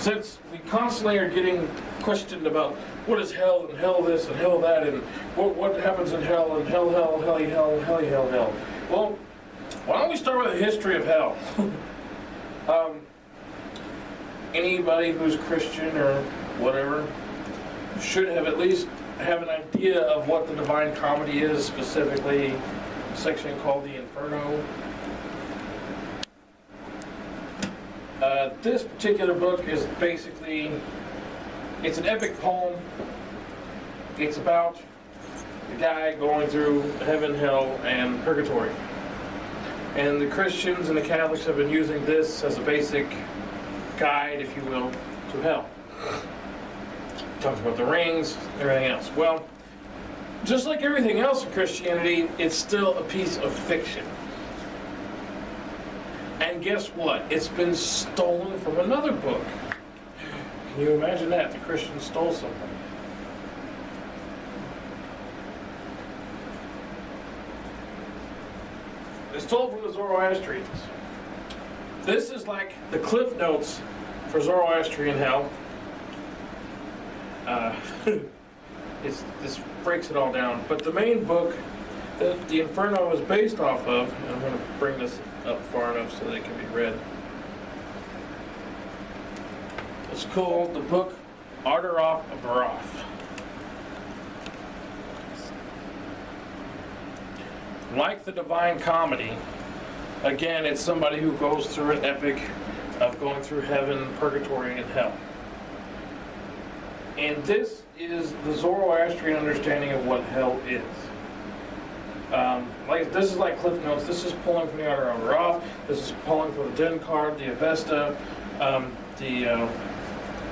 since we constantly are getting questioned about what is hell and hell this and hell that and what happens in hell and hell, hell. Well, why don't we start with the history of hell? Anybody who's Christian or whatever should have at least have an idea of what the Divine Comedy is, specifically a section called the Inferno. This particular book is basically, it's an epic poem. It's about the guy going through heaven, hell, and purgatory. And the Christians and the Catholics have been using this as a basic guide, if you will, to hell. Talks about the rings, everything else. Well, just like everything else in Christianity, it's still a piece of fiction. And guess what? It's been stolen from another book. Can you imagine that? The Christians stole something. They stole from the Zoroastrians. This is like the Cliff Notes for Zoroastrian hell. This breaks it all down. But the main book that the Inferno is based off of, and I'm going to bring this up far enough so that it can be read. It's called the book Arteroth of Roth. Like the Divine Comedy, again, it's somebody who goes through an epic of going through heaven, purgatory, and hell. And this is the Zoroastrian understanding of what hell is. This is like Cliff Notes. This is pulling from the Arteroth of Roth. This is pulling from the Den card, the Avesta, the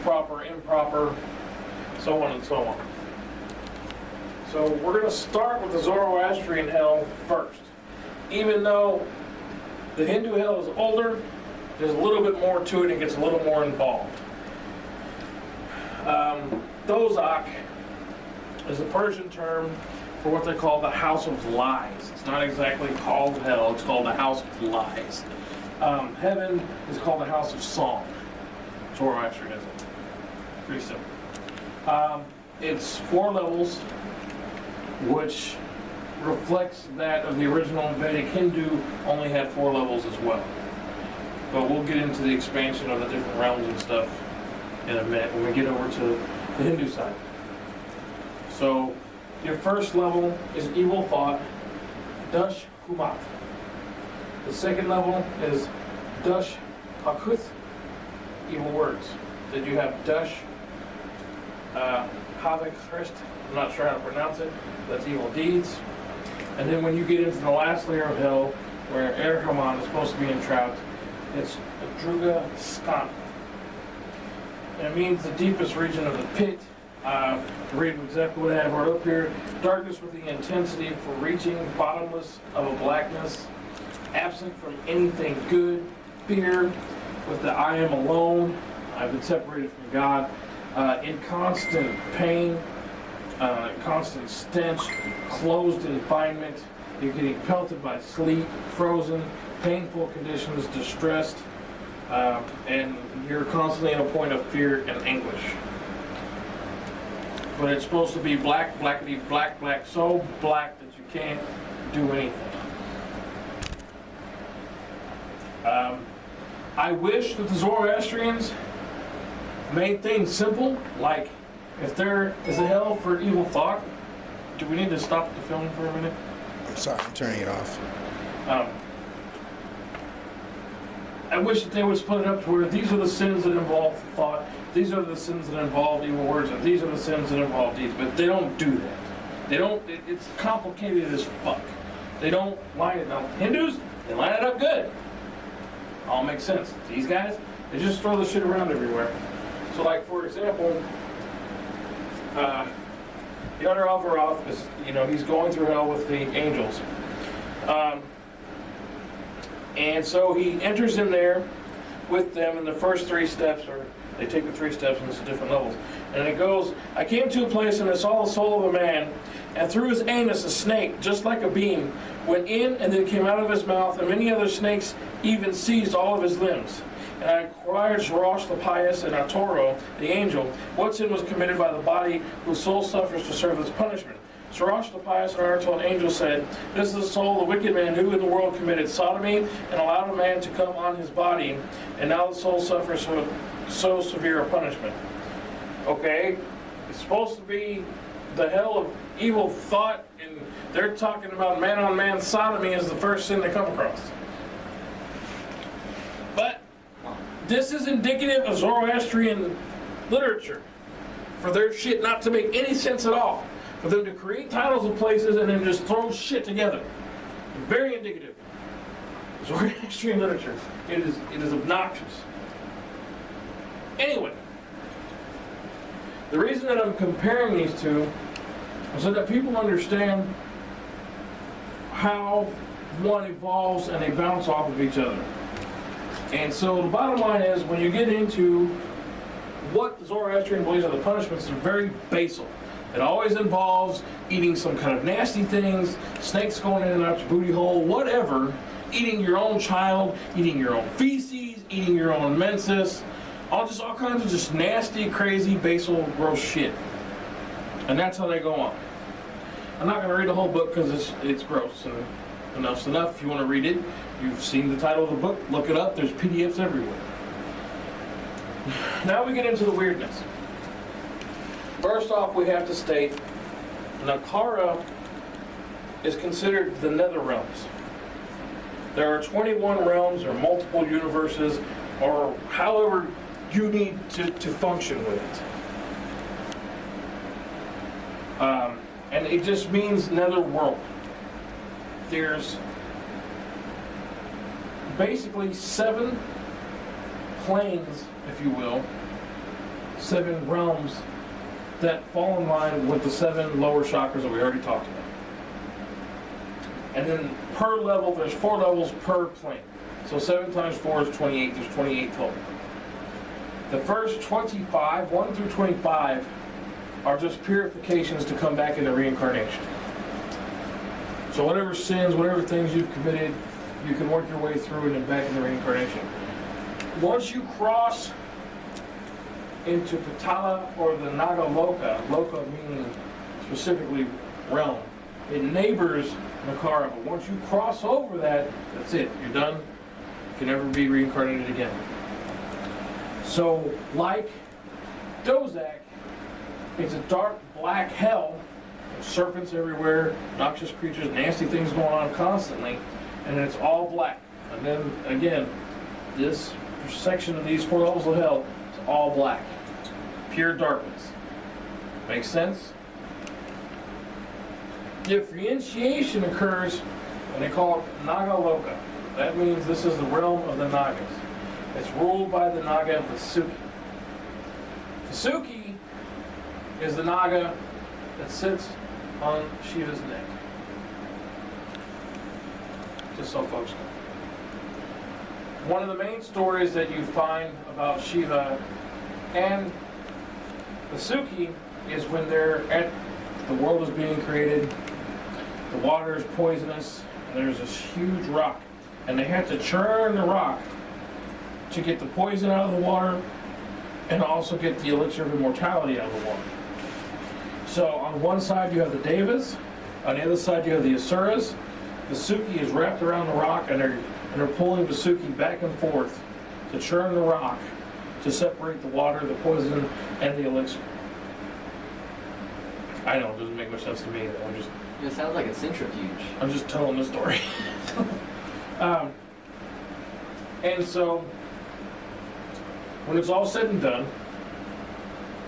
proper, improper, so on and so on. So we're going to start with the Zoroastrian hell first. Even though the Hindu hell is older, there's a little bit more to it and gets a little more involved. Dozak is a Persian term for what they call the House of Lies. It's not exactly called hell, it's called the House of Lies. Heaven is called the House of Song. Zoroastrianism. Pretty simple. It's 4 levels, which reflects that of the original Vedic Hindu only had 4 levels as well. But we'll get into the expansion of the different realms and stuff in a minute when we get over to the Hindu side. So your first level is evil thought, Dush Kumat. The second level is Dush Hakuth, evil words. Then you have Dush Havik Christ, I'm not sure how to pronounce it, that's evil deeds. And then when you get into the last layer of hell, where Ahriman is supposed to be entrapped, it's Druga Skan. And it means the deepest region of the pit. To read exactly what I have right up here. Darkness with the intensity for reaching bottomless of a blackness. Absent from anything good. Fear with the I am alone. I've been separated from God. In constant pain. Constant stench. Closed confinement. You're getting pelted by sleet. Frozen. Painful conditions. Distressed. And you're constantly in a point of fear and anguish. But it's supposed to be black, blackety, black, black, so black that you can't do anything. I wish that the Zoroastrians made things simple, like if there is a hell for evil thought. Do we need to stop the film for a minute? I'm sorry, I'm turning it off. I wish that they would split it up to where these are the sins that involve thought, these are the sins that involve evil words, and these are the sins that involve deeds. But they don't do that. They don't. It's complicated as fuck. They don't line it up. Hindus, they line it up good. All makes sense. These guys, they just throw the shit around everywhere. So, like for example, the Arteroth of Roth is, he's going through hell with the angels. And so he enters in there with them, and the first 3 steps are, they take the 3 steps and it's different levels. And it goes, I came to a place and I saw the soul of a man, and through his anus a snake, just like a beam, went in and then came out of his mouth, and many other snakes even seized all of his limbs. And acquired Zoroastrian the pious and Arturo, the angel, what sin was committed by the body whose soul suffers to serve as punishment? Zoroastrian the pious and Arturo, an angel, said, this is the soul of the wicked man who in the world committed sodomy and allowed a man to come on his body, and now the soul suffers so severe a punishment. Okay, it's supposed to be the hell of evil thought, and they're talking about man-on-man sodomy as the first sin they come across. But this is indicative of Zoroastrian literature, for their shit not to make any sense at all. For them to create titles of places and then just throw shit together. Very indicative. Zoroastrian literature. It is obnoxious. Anyway, the reason that I'm comparing these two is so that people understand how one evolves and they bounce off of each other. And so the bottom line is, when you get into what the Zoroastrian believes are the punishments, they're very basal. It always involves eating some kind of nasty things, snakes going in and out your booty hole, whatever, eating your own child, eating your own feces, eating your own menses, all kinds of just nasty, crazy, basal, gross shit. And that's how they go on. I'm not going to read the whole book because it's gross, and enough's enough. If you want to read it, you've seen the title of the book, look it up, there's PDFs everywhere. Now we get into the weirdness. First off, we have to state, Nakara is considered the Nether realms. There are 21 realms or multiple universes, or however you need to function with it. And it just means nether world. There's basically 7 planes, if you will, 7 realms that fall in line with the 7 lower chakras that we already talked about. And then per level, there's 4 levels per plane. So 7 times 4 is 28, there's 28 total. The first 25, 1 through 25, are just purifications to come back into reincarnation. So whatever sins, whatever things you've committed, you can work your way through and then back into reincarnation. Once you cross into Patala or the Naga Loka meaning specifically realm, it neighbors Nakara, but once you cross over that, that's it, you're done. You can never be reincarnated again. So, like Dozak, it's a dark black hell, serpents everywhere, noxious creatures, nasty things going on constantly, and it's all black. And then, again, this section of these 4 levels of hell is all black. Pure darkness. Makes sense? If reinitiation occurs, and they call it Naga Loka, that means this is the realm of the Nagas. It's ruled by the Naga Vasuki. Vasuki is the Naga that sits on Shiva's neck. Just so folks know. One of the main stories that you find about Shiva and Vasuki is when the world is being created, the water is poisonous, and there's this huge rock. And they have to churn the rock to get the poison out of the water and also get the elixir of immortality out of the water. So on one side you have the Devas, on the other side you have the Asuras. Vasuki is wrapped around the rock, and they're pulling Vasuki back and forth to churn the rock to separate the water, the poison, and the elixir. I know, it doesn't make much sense to me. It sounds like a centrifuge. I'm just telling the story. And so, when it's all said and done,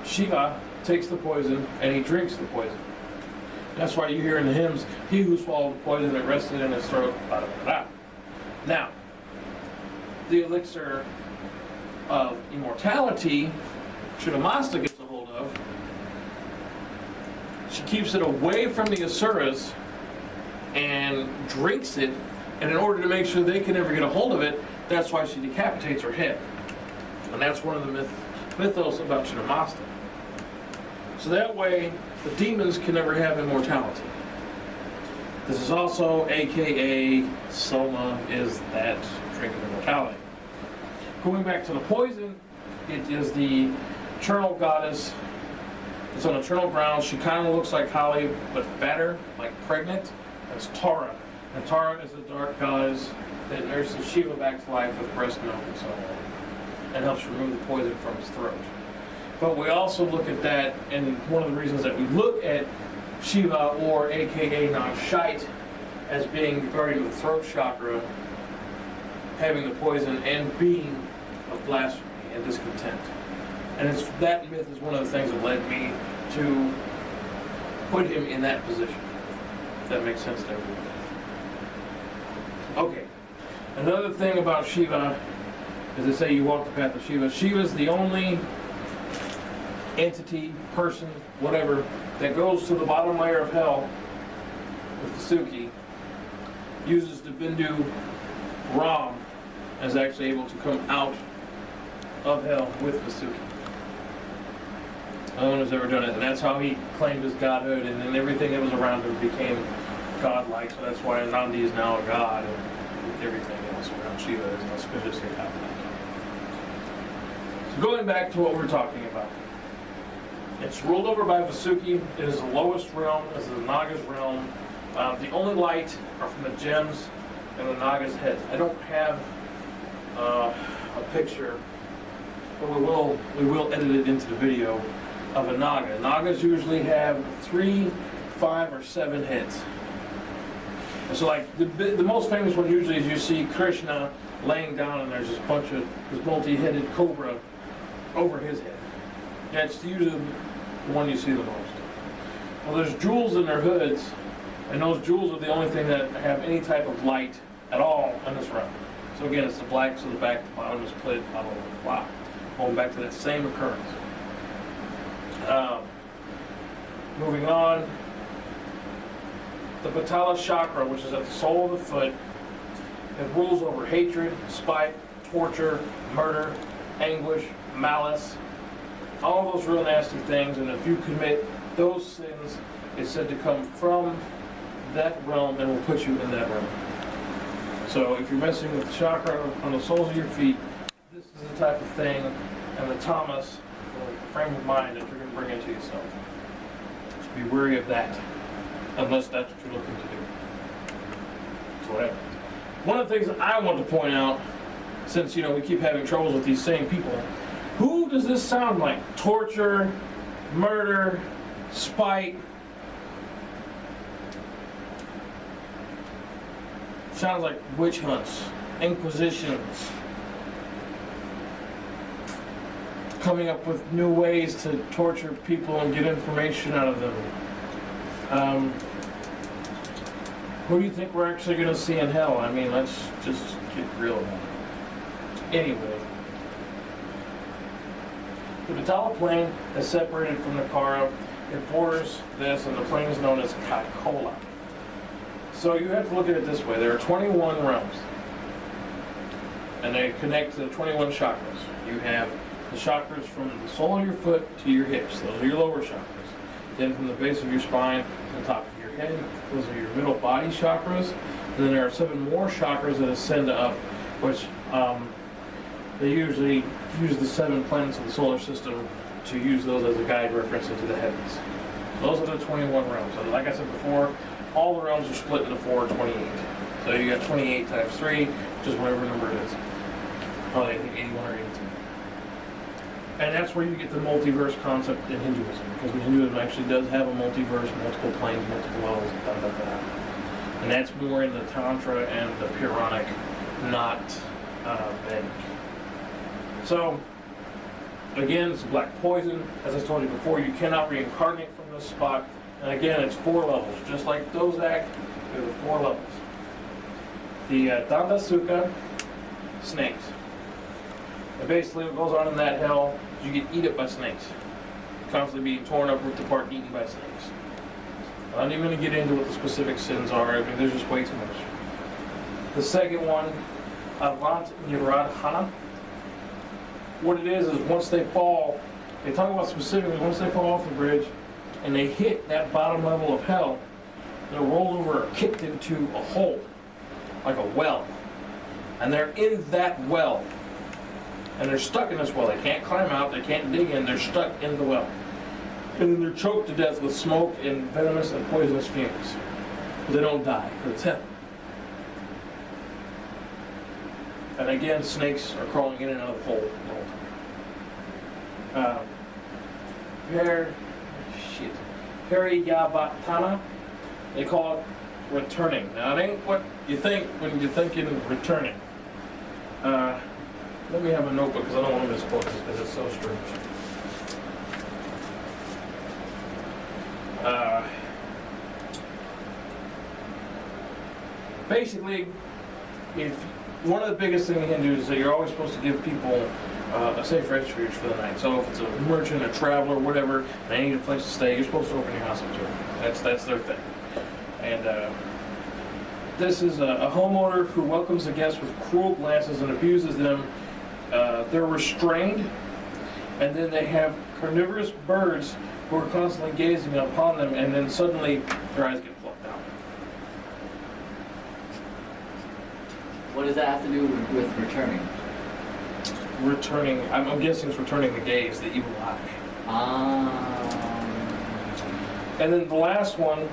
Shiva takes the poison and he drinks the poison. That's why you hear in the hymns, he who swallowed the poison that rested in his throat, blah, blah, blah. Now, the elixir of immortality, Chudamasta gets a hold of. She keeps it away from the Asuras and drinks it, and in order to make sure they can never get a hold of it, that's why she decapitates her head. And that's one of the mythos about Chudamasta. So that way, the demons can never have immortality. This is also AKA Soma is that drink of immortality. Going back to the poison, it is the eternal goddess. It's on eternal ground. She kind of looks like Kali, but fatter, like pregnant. That's Tara. And Tara is the dark goddess that nurses Shiva back to life with breast milk and so on, and helps remove the poison from his throat. But we also look at that, and one of the reasons that we look at Shiva, or aka non-Shite, as being regarding the throat chakra, having the poison and being of blasphemy and discontent. And that myth is one of the things that led me to put him in that position. If that makes sense to everyone. Okay. Another thing about Shiva is they say you walk the path of Shiva. Shiva is the only entity, person, whatever, that goes to the bottom layer of hell with the Suki, uses the Bindu Ram, is actually able to come out of hell with Vasuki. No one has ever done it, and that's how he claimed his godhood, and then everything that was around him became godlike. So that's why Nandi is now a god, and everything else around Shiva is auspiciously godlike. So going back to what we're talking about, it's ruled over by Vasuki. It is the lowest realm, it is the Nagas realm. The only light are from the gems and the Nagas' heads. I don't have a picture, but we will edit it into the video of a Naga. Nagas usually have 3, 5, or 7 heads. And so, like the most famous one usually is you see Krishna laying down, and there's this multi-headed cobra over his head. That's usually the one you see the most. Well, there's jewels in their hoods, and those jewels are the only thing that have any type of light at all in this realm. So again, it's the black, so the back, the bottom is split, blah, blah, blah, blah. Going back to that same occurrence. Moving on, the Patala chakra, which is at the sole of the foot, it rules over hatred, spite, torture, murder, anguish, malice, all those real nasty things. And if you commit those sins, it's said to come from that realm and will put you in that realm. So if you're messing with the chakra on the soles of your feet, this is the type of thing and the tamas, the frame of mind that you're going to bring into yourself. So be wary of that, unless that's what you're looking to do. So whatever. One of the things that I want to point out, since we keep having troubles with these same people, who does this sound like? Torture, murder, spite. Sounds like witch hunts, inquisitions, coming up with new ways to torture people and get information out of them. Who do you think we're actually going to see in hell? I mean, let's just get real about it. Anyway, the Patala plain is separated from the Kara. It borders this, and the plain is known as Kakola. So you have to look at it this way. There are 21 realms, and they connect to the 21 chakras. You have the chakras from the sole of your foot to your hips. Those are your lower chakras. Then from the base of your spine to the top of your head, those are your middle body chakras. And then there are 7 more chakras that ascend up, which they usually use the 7 planets of the solar system to use those as a guide reference into the heavens. Those are the 21 realms. And like I said before, all the realms are split into 4 or 28. So you got 28 times 3, which is whatever number it is. Probably I think 81 or 82. And that's where you get the multiverse concept in Hinduism, because Hinduism actually does have a multiverse, multiple planes, multiple levels, blah, blah, blah. And that's more in the Tantra and the Puranic, not Vedic. So, again, it's black poison. As I told you before, you cannot reincarnate from this spot. And again, it's 4 levels. Just like Dozak, there are 4 levels. The Dandasuka, snakes. And basically what goes on in that hell is you get eaten by snakes. Constantly being torn up, ripped apart, eaten by snakes. I'm not even going to get into what the specific sins are. I mean, there's just way too much. The second one, Avant Niradhana. What it is once they fall, they talk about specifically once they fall off the bridge and they hit that bottom level of hell, they're rolled over or kicked into a hole, like a well. And they're in that well and they're stuck in this well. They can't climb out, they can't dig in, they're stuck in the well. And then they're choked to death with smoke and venomous and poisonous fumes. But they don't die, because it's heaven. And again, snakes are crawling in and out of the hole the whole time. Periyabatana, they call it returning. Now, it ain't what you think when you're thinking returning. Let me have a notebook because I don't want to misquote this because it's so strange. Basically, if one of the biggest things in Hindu is that you're always supposed to give people a safe refuge for the night. So if it's a merchant, a traveler, whatever, and they need a place to stay, you're supposed to open your house up to them. That's their thing. And this is a homeowner who welcomes the guests with cruel glances and abuses them. They're restrained, and then they have carnivorous birds who are constantly gazing upon them, and then suddenly their eyes get plucked out. What does that have to do with returning? Returning, I'm guessing it's returning the gaze, the evil eye. And then the last one,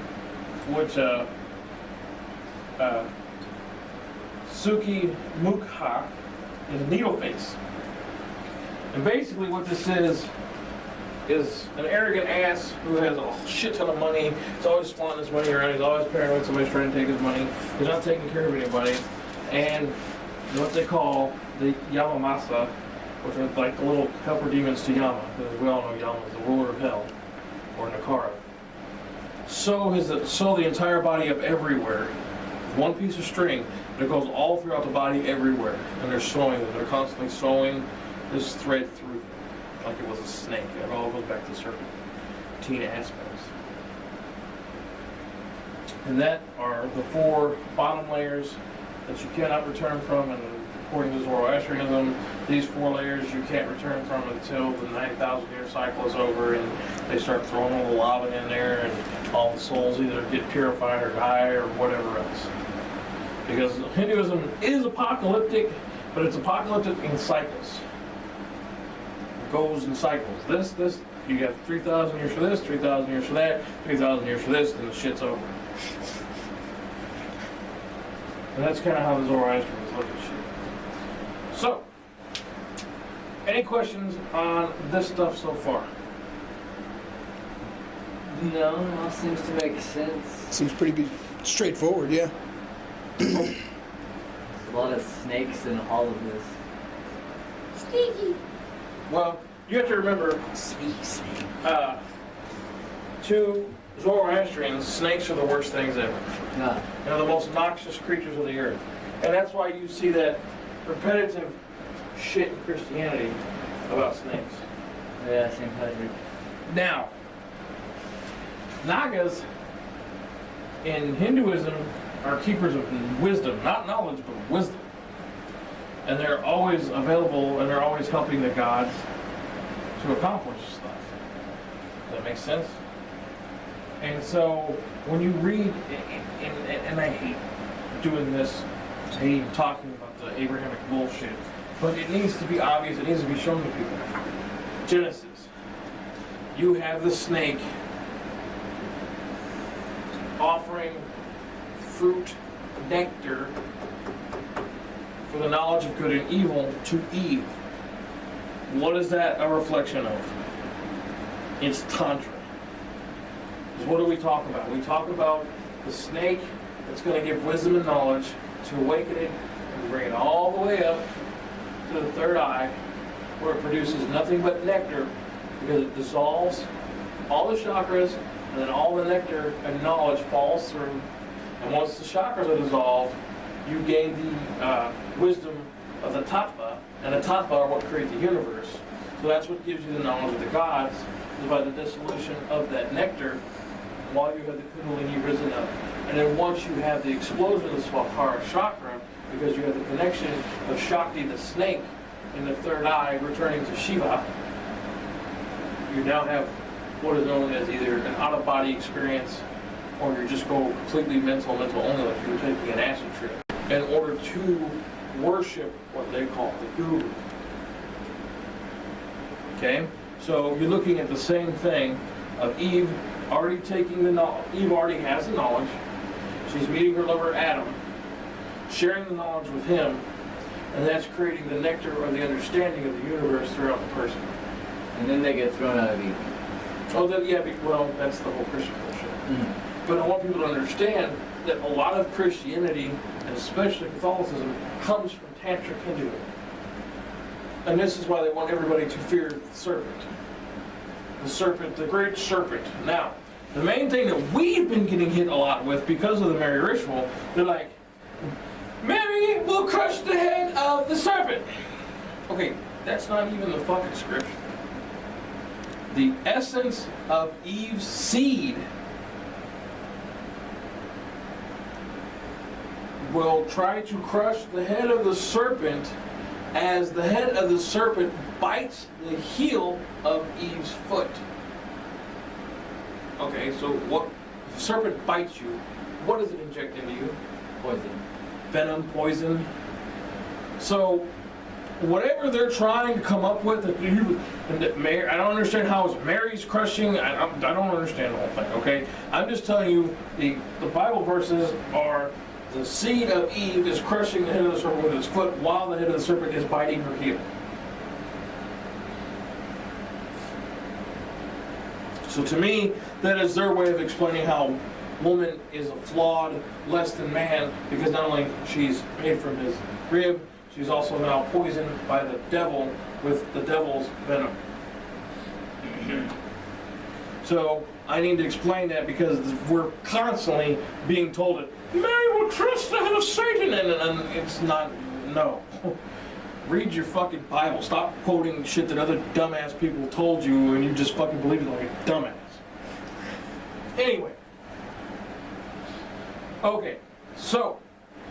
which Suki Mukha, is needle face. And basically what this is an arrogant ass who has a shit ton of money. He's always flaunting his money around. He's always paranoid somebody's trying to take his money. He's not taking care of anybody. And what they call the Yamamasa, which are like the little helper demons to Yama, because we all know Yama is the ruler of hell, or Nakara. So the entire body up everywhere. One piece of string that goes all throughout the body everywhere. And they're sewing them. They're constantly sewing this thread through like it was a snake. It all goes back to serpentine aspects. And that are the 4 bottom layers that you cannot return from, and according to Zoroastrianism, these 4 layers you can't return from until the 9,000 year cycle is over and they start throwing all the lava in there and all the souls either get purified or die or whatever else. Because Hinduism is apocalyptic, but it's apocalyptic in cycles. It goes in cycles. This, you got 3,000 years for this, 3,000 years for that, 3,000 years for this, and the shit's over. And that's kind of how the Zoroastrians look at shit. So, any questions on this stuff so far? No, it all seems to make sense. Seems pretty straightforward, yeah. There's a lot of snakes in all of this. Sneaky. Well, you have to remember, to Zoroastrians, snakes are the worst things ever. Nah. They're the most noxious creatures of the earth. And that's why you see that repetitive shit in Christianity about snakes. Yeah, same pleasure. Now, Nagas in Hinduism are keepers of wisdom, not knowledge, but wisdom. And they're always available and they're always helping the gods to accomplish stuff. Does that make sense? And so when you read, and I hate doing this, I hate talking about the Abrahamic bullshit, but it needs to be obvious, it needs to be shown to people. Genesis, you have the snake offering fruit, nectar, for the knowledge of good and evil to Eve. What is that a reflection of? It's Tantra. What do we talk about? We talk about the snake that's going to give wisdom and knowledge to awaken it and bring it all the way up to the third eye, where it produces nothing but nectar, because it dissolves all the chakras, and then all the nectar and knowledge falls through. And once the chakras are dissolved, you gain the wisdom of the tattva, and the tattva are what create the universe. So that's what gives you the knowledge of the gods, is by the dissolution of that nectar, while you have the kundalini risen up. And then once you have the explosion of the Swapara chakra, because you have the connection of Shakti, the snake, in the third eye, returning to Shiva, you now have what is known as either an out-of-body experience, or you just go completely mental only, like you were taking an acid trip, in order to worship what they call the guru. Okay? So you're looking at the same thing of Eve already taking the knowledge. Eve already has the knowledge. She's meeting her lover Adam, sharing the knowledge with him, and that's creating the nectar or the understanding of the universe throughout the person. And then they get thrown out of Eden. Oh, then, yeah, well, that's the whole Christian bullshit. But I want people to understand that a lot of Christianity, and especially Catholicism, comes from Tantric Hinduism. And this is why they want everybody to fear the serpent. The serpent, the great serpent. Now, the main thing that we've been getting hit a lot with because of the Mary ritual, they're like, Mary will crush the head of the serpent. Okay, that's not even the fucking scripture. The essence of Eve's seed will try to crush the head of the serpent as the head of the serpent bites the heel of Eve's foot. Okay, so what? If the serpent bites you, what does it inject into you? Poison. Venom, poison. So, whatever they're trying to come up with, that Mary, I don't understand how it's Mary's crushing. I don't understand the whole thing. Okay, I'm just telling you the Bible verses are the seed of Eve is crushing the head of the serpent with his foot, while the head of the serpent is biting her heel. So to me, that is their way of explaining how woman is a flawed, less than man, because not only she's made from his rib, she's also now poisoned by the devil with the devil's venom. So I need to explain that because we're constantly being told that Mary will crush the head of Satan, and it's not, no. Read your fucking Bible. Stop quoting shit that other dumbass people told you and you just fucking believe it like a dumbass. Anyway. Okay, so,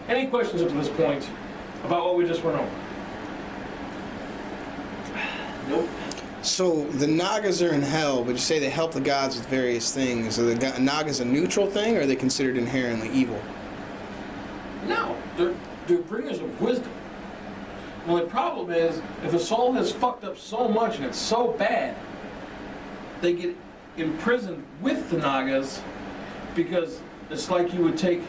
any questions up to this point about what we just went over? Nope. So the Nagas are in hell, but you say they help the gods with various things. Are the Nagas a neutral thing, or are they considered inherently evil? No, they're bringers of wisdom. Well, the problem is, if a soul has fucked up so much and it's so bad, they get imprisoned with the Nagas because it's like you would take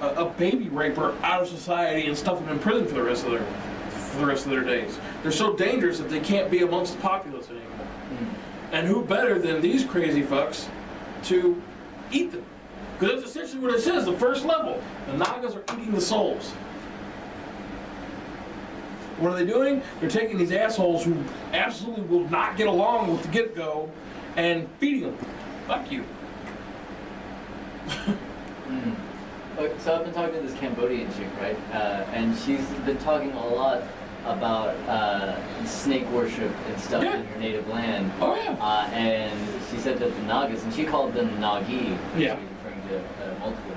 a baby raper out of society and stuff them in prison for the rest of their days. They're so dangerous that they can't be amongst the populace anymore. And who better than these crazy fucks to eat them? Because that's essentially what it says, the first level. The Nagas are eating the souls. What are they doing? They're taking these assholes who absolutely will not get along with the get-go and feeding them. Fuck you. So I've been talking to this Cambodian chick, right? And she's been talking a lot about snake worship and stuff in her native land. Oh, yeah. And she said that the Nagas, and she called them Nagi, Yeah. referring to multiple,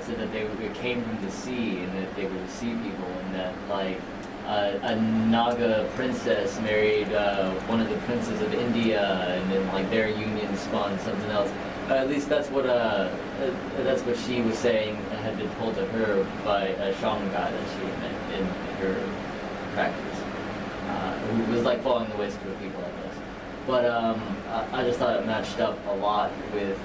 said that they came from the sea and that they were sea people, and that, like, a Naga princess married one of the princes of India, and then, like, their union spawned something else. At least that's what she was saying had been told to her by a shaman guy that she met in her practice, who was like following the ways for the people, I guess. But I just thought it matched up a lot with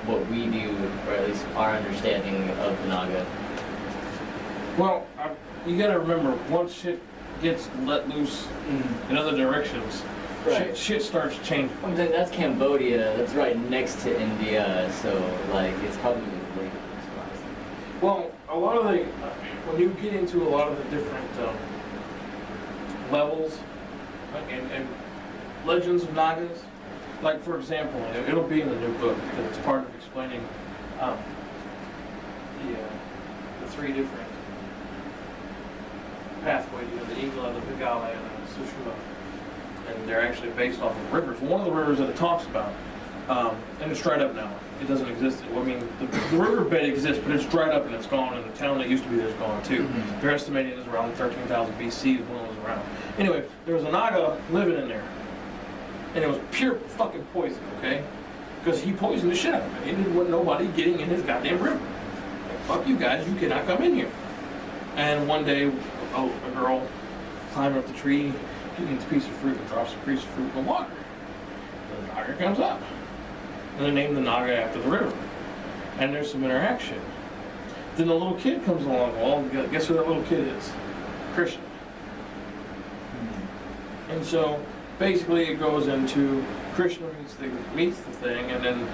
what we do, or at least our understanding of the Naga. Well, you gotta remember, once shit gets let loose in other directions, Right. shit starts changing. I'm saying that's Cambodia, that's right next to India, so like it's probably related to us. Well, a lot of the, when you get into a lot of the different levels and legends of Nagas, like for example, it'll be in the new book because it's part of explaining the three different pathways, the Ingla, the Vigala, and the Sushuma. And they're actually based off of rivers. One of the rivers that it talks about, and it's dried up now. It doesn't exist. I mean, the riverbed exists, but it's dried up and it's gone, and the town that used to be there is gone too. They're estimating it was around 13,000 BC when it was around. Anyway, there was a Naga living in there, and it was pure fucking poison, okay? Because he poisoned the shit out of it. He didn't want nobody getting in his goddamn river. Like, fuck you guys, you cannot come in here. And one day, a girl climbed up the tree, kid eats a piece of fruit and drops a piece of fruit in the water. The Naga comes up. And they name the Naga after the river. And there's some interaction. Then the little kid comes along. Well, guess who that little kid is? Krishna. And so basically it goes into Krishna meets the thing, and then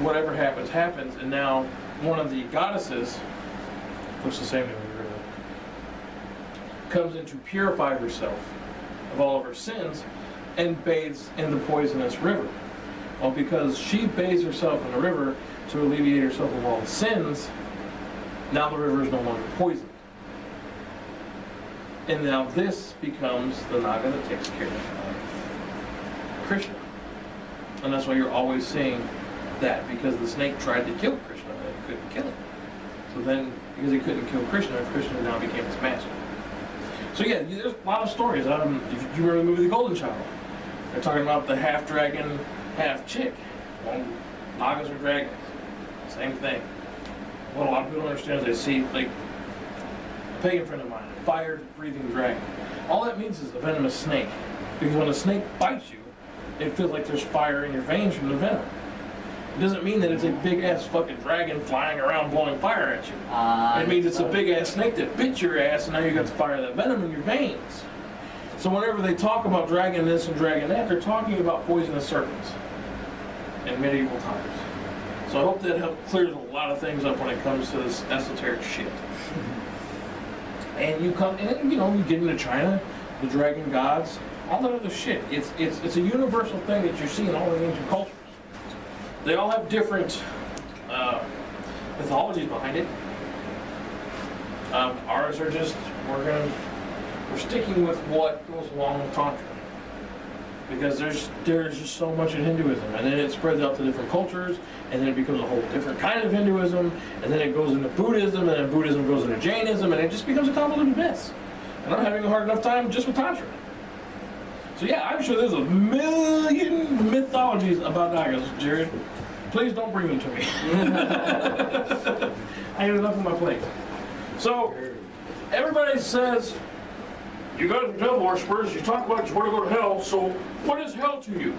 whatever happens, happens. And now one of the goddesses, which is the same name as the river, comes in to purify herself of all of her sins and bathes in the poisonous river. Well, because she bathes herself in the river to alleviate herself of all the sins, now the river is no longer poisoned. And now this becomes the Naga that takes care of Krishna. And that's why you're always seeing that, because the snake tried to kill Krishna and couldn't kill him. So then, because he couldn't kill Krishna, Krishna now became his master. So yeah, there's a lot of stories. If you remember the movie The Golden Child, they're talking about the half dragon, half chick. Well, Nagas are dragons. Same thing. What a lot of people don't understand is they see, like, a pagan friend of mine, a fire-breathing dragon. All that means is a venomous snake. Because when a snake bites you, it feels like there's fire in your veins from the venom. It doesn't mean that it's a big-ass fucking dragon flying around blowing fire at you. It means it's a big-ass snake that bit your ass, and now you got the fire of that venom in your veins. So whenever they talk about dragon this and dragon that, they're talking about poisonous serpents in medieval times. So I hope that clears a lot of things up when it comes to this esoteric shit. And you come, and you get into China, the dragon gods, all that other shit. It's a universal thing that you see in all the ancient cultures. They all have different mythologies behind it. Ours are just, we're sticking with what goes along with Tantra. Because there's just so much in Hinduism, and then it spreads out to different cultures, and then it becomes a whole different kind of Hinduism, and then it goes into Buddhism, and then Buddhism goes into Jainism, and it just becomes a convoluted mess. And I'm having a hard enough time just with Tantra. So yeah, I'm sure there's a million mythologies about Nagas, Jared. Please don't bring them to me. I have enough on my plate. So, everybody says, you guys are devil worshippers, you talk about you want to go to hell, so what is hell to you?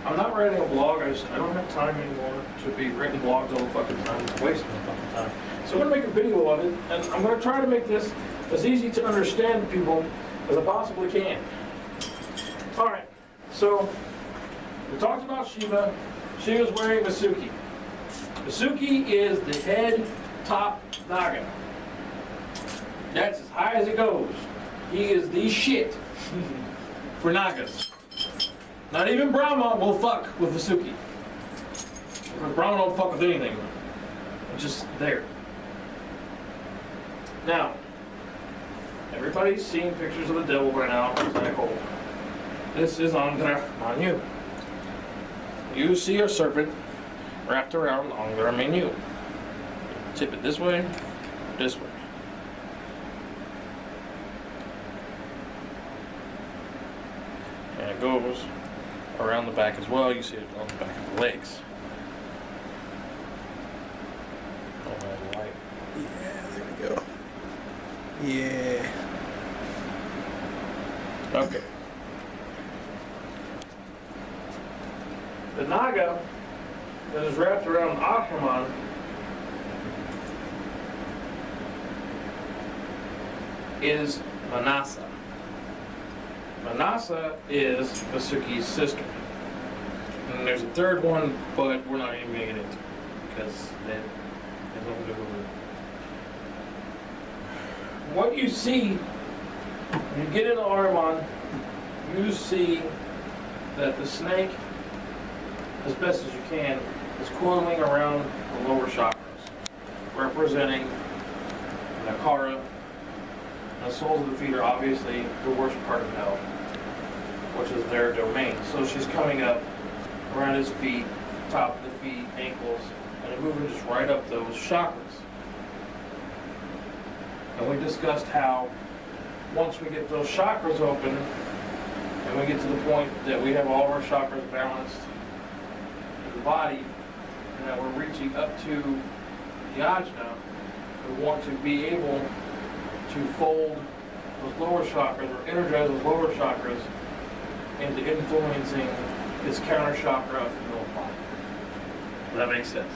I'm not writing a blog, I don't have time anymore to be writing blogs all the fucking time. It's wasting the fucking time. So I'm going to make a video of it, and I'm going to try to make this as easy to understand to people as I possibly can. Alright, so we talked about Shiva. Shiva's wearing Vasuki. Vasuki is the head top Naga. That's as high as it goes. He is the shit for Nagas. Not even Brahma will fuck with Vasuki. Because Brahma don't fuck with anything. It's just there. Now, everybody's seen pictures of the devil by now. This is Angra, Mainyu. You see a serpent wrapped around Angra, Mainyu. Tip it this way, this way. And it goes around the back as well. You see it on the back of the legs. Oh, that's light. Yeah, there we go. Yeah. Okay. The Naga that is wrapped around Ahriman is Manasa. Manasa is Vasuki's sister. And there's a third one, but we're not even going to get into it because that has nothing to do with it. What you see when you get into Ahriman, you see that the snake, as best as you can, is coiling around the lower chakras, representing Nakara. The soles of the feet are obviously the worst part of hell, which is their domain. So she's coming up around his feet, top of the feet, ankles, and moving just right up those chakras. And we discussed how once we get those chakras open, and we get to the point that we have all of our chakras balanced in the body, and that we're reaching up to the ajna, we want to be able to fold those lower chakras, or energize those lower chakras into influencing this counter chakra of the middle body. Does that make sense?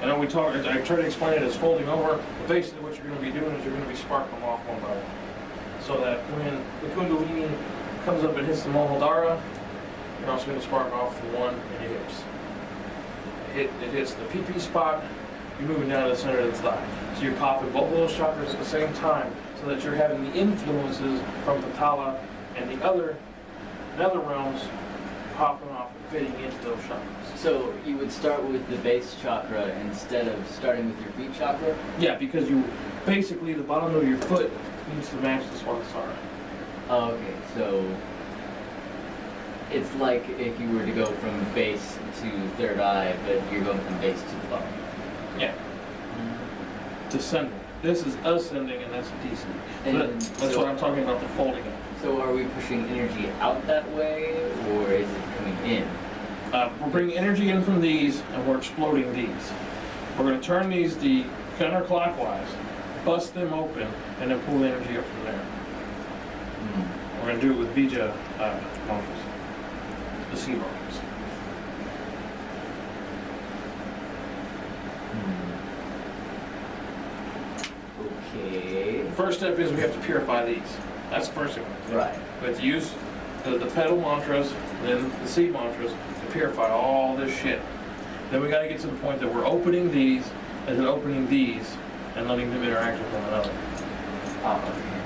I know I tried to explain it as folding over, but basically what you're going to be doing is you're going to be sparking them off one by one. So that when the Kundalini comes up and hits the Muladhara, you're also going to spark off the one in your hips. It hits the PP spot, you're moving down to the center of the thigh. So you're popping both of those chakras at the same time so that you're having the influences from Patala and the other nether realms popping off and fitting into those chakras. So you would start with the base chakra instead of starting with your feet chakra? Yeah, because you basically the bottom of your foot needs to match the Swadhisthana. Oh, okay, so it's like if you were to go from base to third eye, but you're going from base to the bottom. Yeah. Descending. This is ascending and that's descending. And That's so- what I'm talking about, the folding up. So are we pushing energy out that way, or is it coming in? We're bringing energy in from these and we're exploding these. We're going to turn these the counterclockwise, bust them open, and then pull the energy up from there. We're going to do it with Bija mantras, the seed mantras. Okay. The first step is we have to purify these. That's the first thing. Right. We have to use the pedal mantras, then the seed mantras to purify all this shit. Then we got to get to the point that we're opening these and then opening these and letting them interact with one another.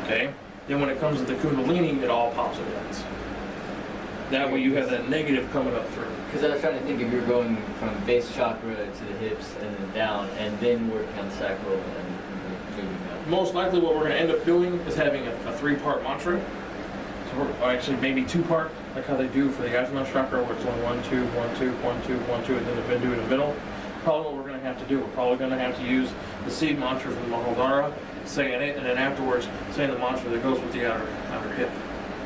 Okay? Then when it comes to the Kundalini, it all pops at once. That way you have that negative coming up through. Because I was trying to think if you're going from base chakra to the hips and then down, and then working on sacral and moving up. Most likely what we're going to end up doing is having a three-part mantra. So or actually maybe two-part, like how they do for the Ajna chakra, where it's only 1, 2, 1, 2, 1, 2, 1, 2, and then the Bindu in the middle. Probably what we're going to have to do. We're probably going to have to use the seed mantra from Muladhara, saying it, and then afterwards saying the mantra that goes with the outer hip.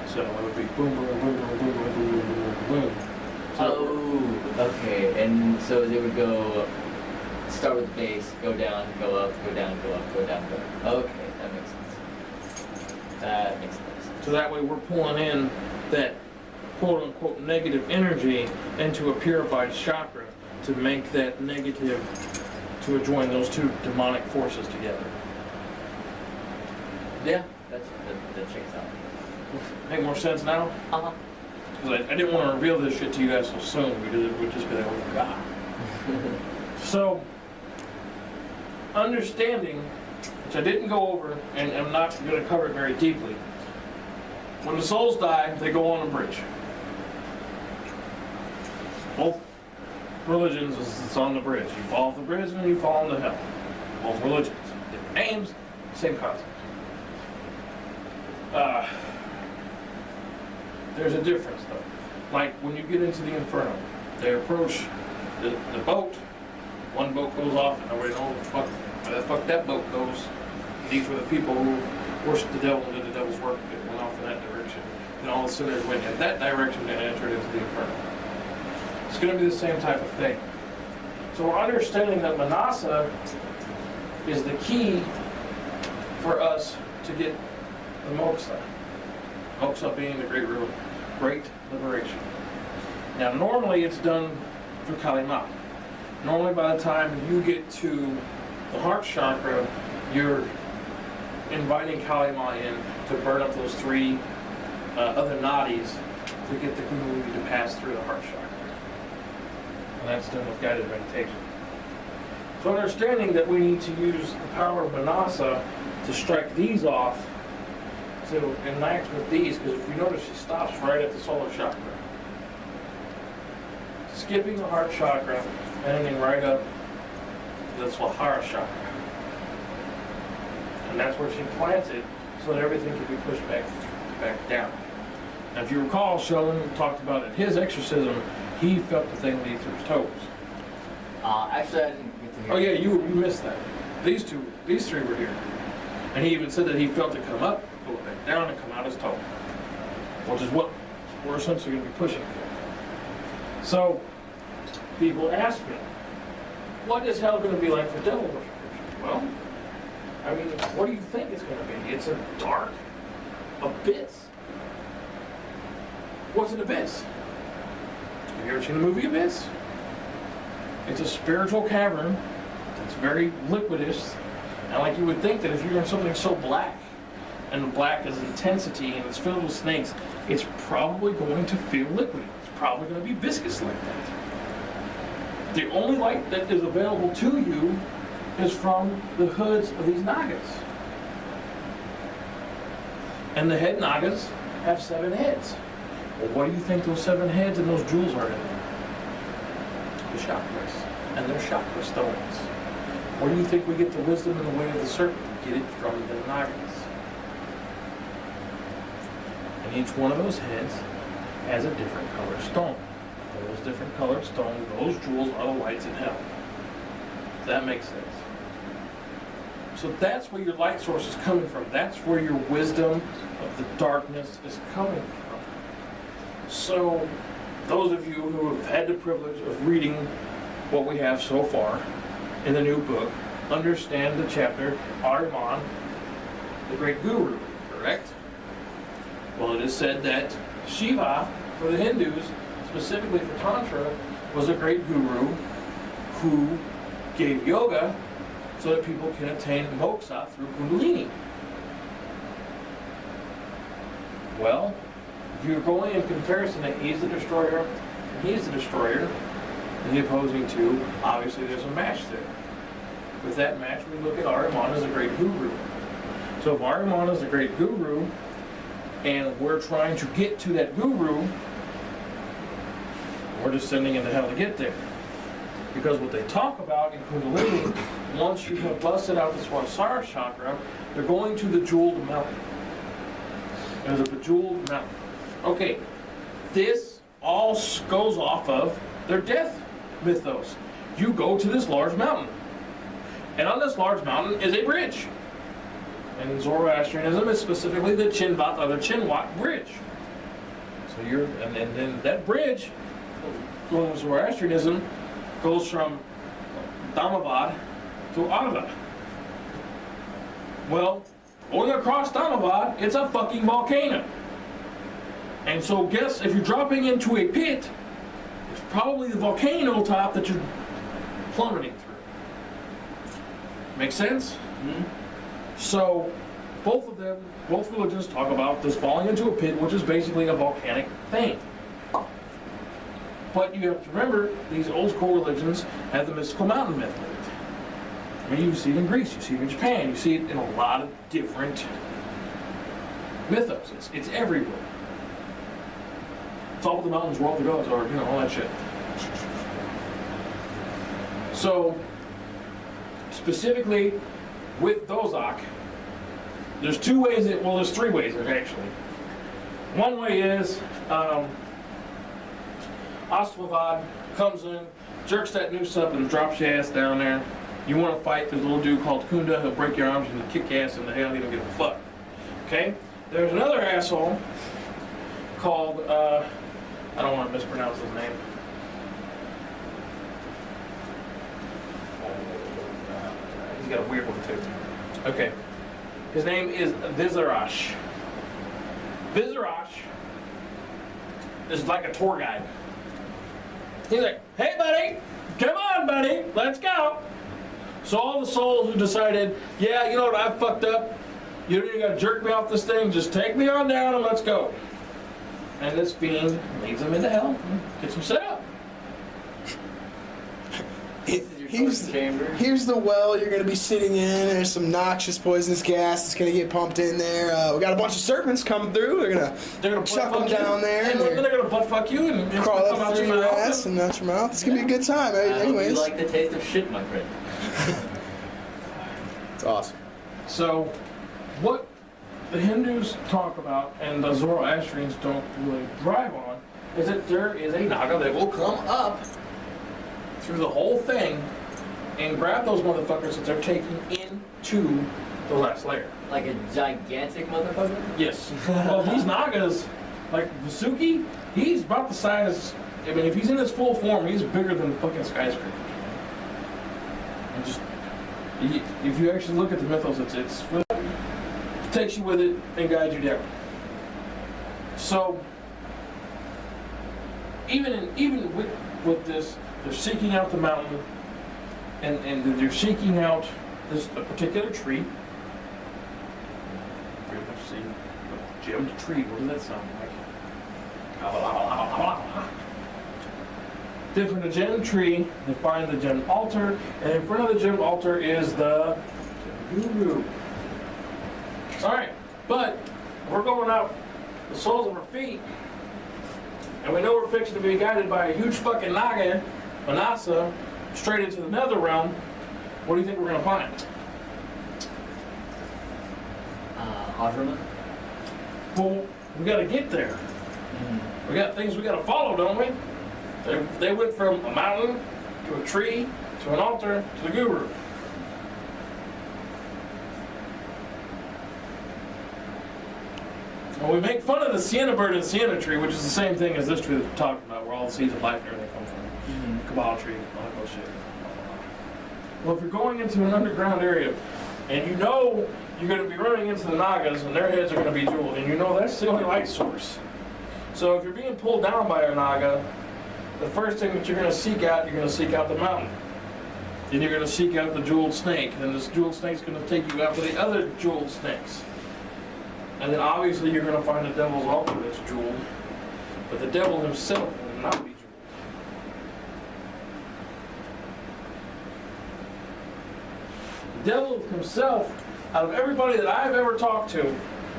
So it would be boom, boom, boom, boom, boom, boom, boom, boom, boom, boom. Oh, okay. And so they would go, start with the base, go down, go up, go down, go up, go down, go up. Okay, that makes sense. That makes sense. So that way we're pulling in that quote-unquote negative energy into a purified chakra to make that negative, to join those two demonic forces together. Yeah, that checks out. Make more sense now? Uh-huh. Because I didn't want to reveal this shit to you guys so soon because it would just be like, oh God. So, understanding, which I didn't go over and I'm not going to cover it very deeply, when the souls die, they go on a bridge. Both religions, it's on the bridge. You fall off the bridge and you fall into hell. Both religions. Different names, same concept. There's a difference though. Like when you get into the Inferno, they approach the boat, one boat goes off and nobody knows where the fuck that boat goes. These were the people who worshiped the devil and did the devil's work that went off in that direction. And all the sinners went in that direction and entered into the Inferno. It's going to be the same type of thing. So we're understanding that Manasa is the key for us to get the moksha. Moksha being the great liberation. Now normally it's done through Kalima. Normally by the time you get to the heart chakra, you're inviting Kalima in to burn up those three other nadis to get the Kundalini to pass through the heart chakra. And that's done with guided meditation. So understanding that we need to use the power of Manasa to strike these off, to enact with these, because if you notice she stops right at the solar chakra. Skipping the heart chakra, and ending right up to the Swahara chakra. And that's where she plants it, so that everything can be pushed back down. Now if you recall, Sheldon talked about in his exorcism, he felt the thing leave through his toes. Actually, I didn't get to hear. Oh yeah, you missed that. These three were here. And he even said that he felt it come up, pull it back down, and come out his toe. Which is what we're essentially going to be pushing for. So, people ask me, what is hell going to be like for devil worshippers? Well, I mean, What do you think it's going to be? It's a dark abyss. What's an abyss? Have you ever seen the movie Abyss? It's a spiritual cavern that's very liquidish. And like you would think that if you're in something so black, and black is intensity and it's filled with snakes, it's probably going to feel liquidy. It's probably going to be viscous like that. The only light that is available to you is from the hoods of these Nagas. And the head Nagas have 7 heads. Well, what do you think those 7 heads and those jewels are in there? The chakras. And they're chakra stones. Where do you think we get the wisdom in the way of the serpent? We get it from the Nagas. And each one of those heads has a different colored stone. Those different colored stones, those jewels are the lights in hell. Does that make sense? So that's where your light source is coming from. That's where your wisdom of the darkness is coming from. So those of you who have had the privilege of reading what we have so far in the new book understand the chapter Ahriman, the great guru, correct? Well, it is said that Shiva, for the Hindus, specifically for Tantra, was a great guru who gave yoga so that people can attain moksha through Kundalini. Well, if you're going in comparison that he's the destroyer and he's the destroyer, and the opposing two, obviously there's a match there. With that match, we look at Ahriman as a great guru. So if Ahriman is a great guru, and we're trying to get to that guru, we're descending into hell to get there. Because what they talk about in Kundalini, once you have busted out the Swansara chakra, they're going to the jeweled mountain. There's a bejeweled mountain. Okay, this all goes off of their death mythos. You go to this large mountain. And on this large mountain is a bridge. And Zoroastrianism is specifically the Chinvat or the Chinwat bridge. So and then that bridge, going with Zoroastrianism, goes from Damavad to Angra. Well, going across Damavad, it's a fucking volcano. And so guess if you're dropping into a pit, it's probably the volcano top that you're plummeting through. Make sense? Mm-hmm. So, both religions talk about this falling into a pit, which is basically a volcanic thing. But you have to remember, these old school religions have the mystical mountain myth with it. I mean, you see it in Greece, you see it in Japan, you see it in a lot of different mythos. It's everywhere. It's all what the mountains were all the gods, or, all that shit. So, specifically, with Dozak, there's 2 ways, there's 3 ways actually. One way is, Aswavad comes in, jerks that noose up and drops your ass down there. You want to fight, there's a little dude called Kunda, he'll break your arms and kick your ass in the hell, he don't give a fuck. Okay? There's another asshole called, I don't want to mispronounce his name. He's got a weird one too. Okay. His name is Vizarash. Vizarash is like a tour guide. He's like, hey buddy, come on buddy, let's go. So all the souls who decided, yeah, you know what, I fucked up. You don't even gotta jerk me off this thing, just take me on down and let's go. And this fiend leads them into hell, gets them set up. Here's the well you're going to be sitting in. There's some noxious poisonous gas that's going to get pumped in there. We got a bunch of serpents coming through. They're going to chuck them down there. And then they're going to butt fuck you and crawl up through your ass and out your mouth. It's going to be a good time. Anyways. You like the taste of shit, my friend. It's awesome. So, what the Hindus talk about and the Zoroastrians don't really drive on is that there is a Naga that will come up through the whole thing and grab those motherfuckers that they're taking into the last layer. Like a gigantic motherfucker? Yes. Well, these Nagas, like Vasuki, he's about the size, I mean, if he's in his full form, he's bigger than fucking skyscrapers. And just, if you actually look at the mythos, it's really takes you with it and guides you down. So, even with this, they're seeking out the mountain, and they're seeking out a particular tree. Pretty much see a gemmed tree. What does that sound like? Different a gemmed tree, they find the gemmed altar, and in front of the gemmed altar is the guru. Alright, but we're going up the soles of our feet, and we know we're fixing to be guided by a huge fucking Naga, Manasa, straight into the Nether realm. What do you think we're gonna find? Ahriman? Well, we gotta get there. We got things we gotta follow, don't we? They went from a mountain to a tree to an altar to the guru. Well, we make fun of the sienna bird and sienna tree, which is the same thing as this tree that we're talking about, where all the seeds of life and everything come from. Kabbalah tree, all that bullshit. Well, if you're going into an underground area, and you know you're going to be running into the Nagas, and their heads are going to be jeweled, and you know that's the only light source. So if you're being pulled down by a Naga, the first thing that you're going to seek out, you're going to seek out the mountain. Then you're going to seek out the jeweled snake, and this jeweled snake's going to take you after the other jeweled snakes. And then obviously you're going to find the devil's altar that's jeweled, but the devil himself will not be jeweled. The devil himself, out of everybody that I've ever talked to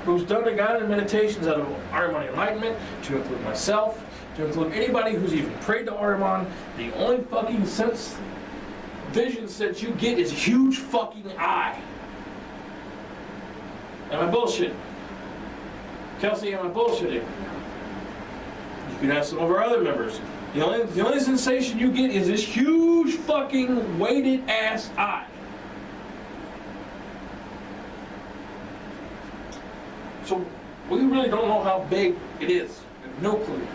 who's done the guided meditations out of Ahriman enlightenment, to include myself, to include anybody who's even prayed to Ahriman, the only fucking vision sense you get is a huge fucking eye. Am I bullshitting? Kelsey, am I bullshitting? You can ask some of our other members. The only sensation you get is this huge fucking weighted ass eye. So we really don't know how big it is. We have no clue.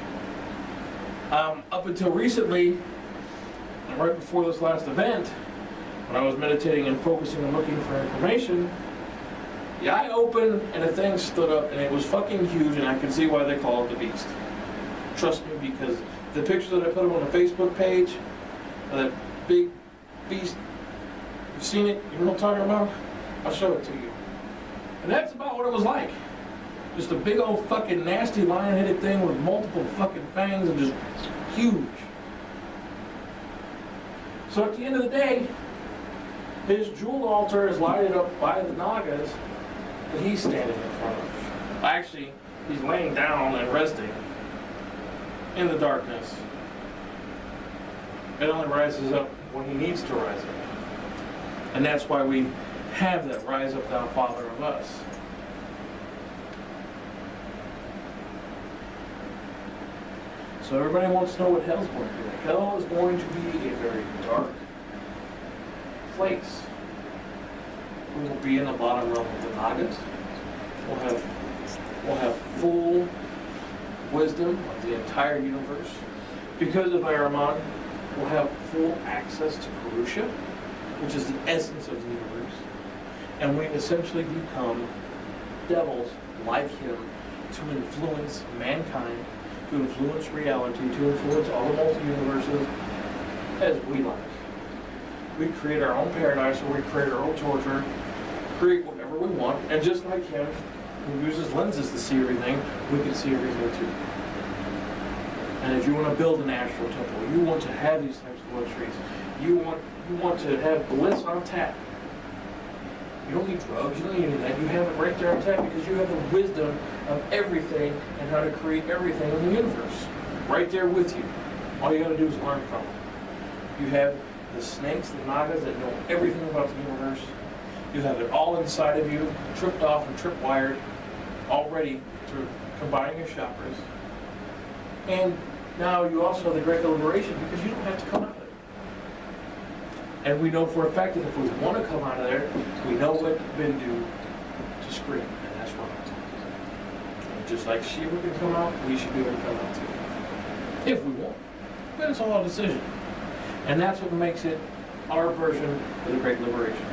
Up until recently, and right before this last event, when I was meditating and focusing and looking for information, the eye opened and the thing stood up and it was fucking huge, and I could see why they call it the beast. Trust me, because the picture that I put up on the Facebook page of that big beast, you've seen it? You know what I'm talking about? I'll show it to you. And that's about what it was like. Just a big old fucking nasty lion-headed thing with multiple fucking fangs and just huge. So at the end of the day, his jeweled altar is lighted up by the Nagas that he's standing in front of. Actually, he's laying down and resting in the darkness. It only rises up when he needs to rise up. And that's why we have that rise up thou Father of us. So everybody wants to know what hell's going to be like. Hell is going to be a very dark place. We will be in the bottom realm of the Nagas. We'll have full wisdom of the entire universe. Because of Ahriman, we'll have full access to Purusha, which is the essence of the universe. And we essentially become devils like him to influence mankind, to influence reality, to influence all the multi-universes as we like. We create our own paradise, or we create our own torture, create whatever we want, and just like him, who uses lenses to see everything, we can see everything too. And if you want to build an astral temple, you want to have these types of luxuries, you want to have bliss on tap. You don't need drugs, you don't need any of that. You have it right there on tap because you have the wisdom of everything and how to create everything in the universe. Right there with you. All you gotta do is learn from it. You have the snakes, the Nagas that know everything about the universe. You have it all inside of you, tripped off and tripwired, all ready to combine your chakras. And now you also have the great liberation because you don't have to come out of it. And we know for a fact that if we want to come out of there, we know what to do to scream, and that's wrong. And just like Shiva can come out, we should be able to come out too. If we want. But it's all a decision. And that's what makes it our version of the Great Liberation.